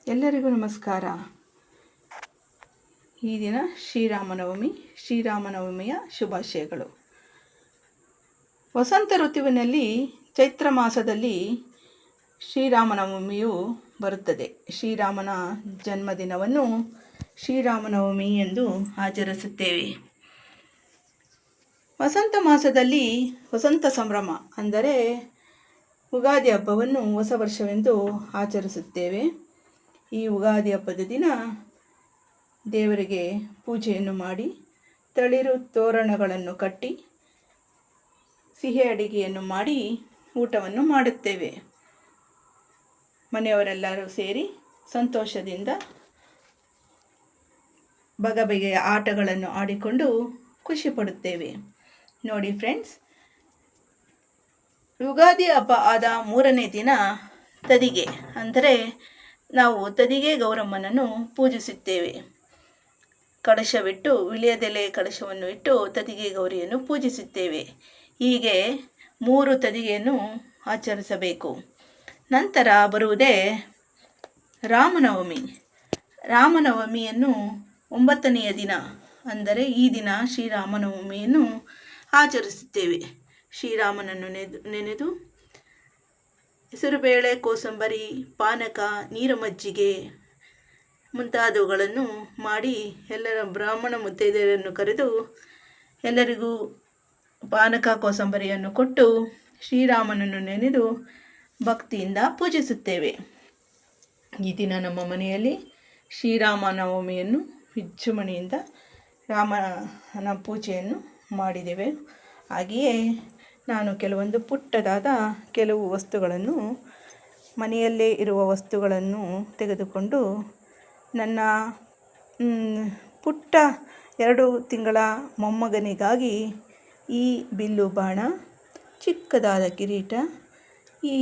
ಎಲ್ಲರಿಗೂ ನಮಸ್ಕಾರ. ಈ ದಿನ ಶ್ರೀರಾಮನವಮಿಯ ಶುಭಾಶಯಗಳು. ವಸಂತ ಋತುವಿನಲ್ಲಿ ಚೈತ್ರ ಮಾಸದಲ್ಲಿ ಶ್ರೀರಾಮನವಮಿಯು ಬರುತ್ತದೆ. ಶ್ರೀರಾಮನ ಜನ್ಮದಿನವನ್ನು ಶ್ರೀರಾಮನವಮಿ ಎಂದು ಆಚರಿಸುತ್ತೇವೆ. ವಸಂತ ಮಾಸದಲ್ಲಿ ವಸಂತ ಸಂಭ್ರಮ ಅಂದರೆ ಯುಗಾದಿ ಹಬ್ಬವನ್ನು ಹೊಸ ವರ್ಷವೆಂದು ಆಚರಿಸುತ್ತೇವೆ. ಈ ಯುಗಾದಿ ಹಬ್ಬದ ದಿನ ದೇವರಿಗೆ ಪೂಜೆಯನ್ನು ಮಾಡಿ ತಳಿರು ತೋರಣಗಳನ್ನು ಕಟ್ಟಿ ಸಿಹಿ ಅಡಿಗೆಯನ್ನು ಮಾಡಿ ಊಟವನ್ನು ಮಾಡುತ್ತೇವೆ. ಮನೆಯವರೆಲ್ಲರೂ ಸೇರಿ ಸಂತೋಷದಿಂದ ಬಗೆಬಗೆಯ ಆಟಗಳನ್ನು ಆಡಿಕೊಂಡು ಖುಷಿ ಪಡುತ್ತೇವೆ. ನೋಡಿ ಫ್ರೆಂಡ್ಸ್, ಯುಗಾದಿ ಹಬ್ಬ ಆದ 3ನೇ ದಿನ ತದಿಗೆ ಅಂದರೆ ನಾವು ತದಿಗೆ ಗೌರಮ್ಮನನ್ನು ಪೂಜಿಸುತ್ತೇವೆ. ಕಳಶವಿಟ್ಟು ವಿಳ್ಯದೆಲೆ ಕಳಶವನ್ನು ಇಟ್ಟು ತದಿಗೆ ಗೌರಿಯನ್ನು ಪೂಜಿಸುತ್ತೇವೆ. ಹೀಗೆ 3 ತದಿಗೆಯನ್ನು ಆಚರಿಸಬೇಕು. ನಂತರ ಬರುವುದೇ ರಾಮನವಮಿ. ರಾಮನವಮಿಯನ್ನು 9ನೆಯ ದಿನ ಅಂದರೆ ಈ ದಿನ ಶ್ರೀರಾಮನವಮಿಯನ್ನು ಆಚರಿಸುತ್ತೇವೆ. ಶ್ರೀರಾಮನನ್ನು ನೆನೆದು ಹೆಸರುಬೇಳೆ, ಕೋಸಂಬರಿ, ಪಾನಕ, ನೀರು ಮಜ್ಜಿಗೆ ಮುಂತಾದವುಗಳನ್ನು ಮಾಡಿ ಎಲ್ಲರ ಬ್ರಾಹ್ಮಣ ಮುತ್ತೈದೆಯರನ್ನು ಕರೆದು ಎಲ್ಲರಿಗೂ ಪಾನಕ ಕೋಸಂಬರಿಯನ್ನು ಕೊಟ್ಟು ಶ್ರೀರಾಮನನ್ನು ನೆನೆದು ಭಕ್ತಿಯಿಂದ ಪೂಜಿಸುತ್ತೇವೆ. ಈ ದಿನ ನಮ್ಮ ಮನೆಯಲ್ಲಿ ಶ್ರೀರಾಮನವಮಿಯನ್ನು ವಿಜೃಂಭಣೆಯಿಂದ ರಾಮನ ಪೂಜೆಯನ್ನು ಮಾಡಿದ್ದೇವೆ. ಹಾಗೆಯೇ ನಾನು ಕೆಲವೊಂದು ಪುಟ್ಟದಾದ ಕೆಲವು ವಸ್ತುಗಳನ್ನು ಮನೆಯಲ್ಲೇ ಇರುವ ವಸ್ತುಗಳನ್ನು ತೆಗೆದುಕೊಂಡು ನನ್ನ ಪುಟ್ಟ 2 ತಿಂಗಳ ಮೊಮ್ಮಗನಿಗಾಗಿ ಈ ಬಿಲ್ಲು ಬಾಣ, ಚಿಕ್ಕದಾದ ಕಿರೀಟ, ಈ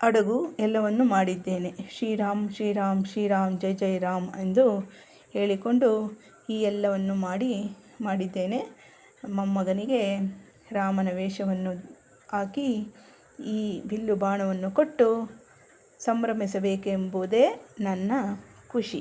ಅಡಗು ಎಲ್ಲವನ್ನು ಮಾಡಿದ್ದೇನೆ. ಶ್ರೀರಾಮ್ ಶ್ರೀರಾಮ್ ಶ್ರೀರಾಮ್ ಜೈ ಜೈ ರಾಮ್ ಎಂದು ಹೇಳಿಕೊಂಡು ಈ ಎಲ್ಲವನ್ನು ಮಾಡಿದ್ದೇನೆ. ಮೊಮ್ಮಗನಿಗೆ ರಾಮನ ವೇಷವನ್ನು ಹಾಕಿ ಈ ಬಿಲ್ಲು ಬಾಣವನ್ನು ಕೊಟ್ಟು ಸಂಭ್ರಮಿಸಬೇಕೆಂಬುದೇ ನನ್ನ ಖುಷಿ.